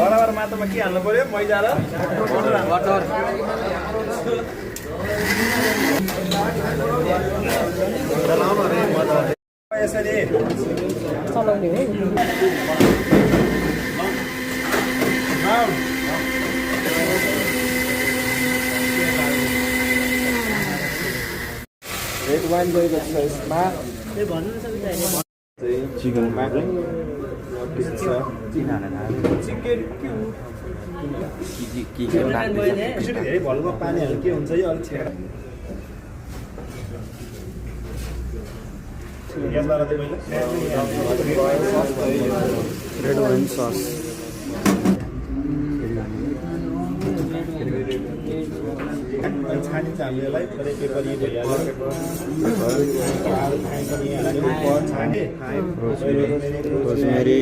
बराबर मात्रामा के हाल्नु पर्यो मैदा र बटर यसरी चलाउने हो रेड वाइन गएको छ यसमा चिकन माग्रै चिकन धेरै भलुवा पानी हाल्नु के हुन्छ यो अलिक छेड रेड वाइन सस छानी चाहिँ हामीलाई थोरै पेपर यी भइहाल्यो रोजमेरी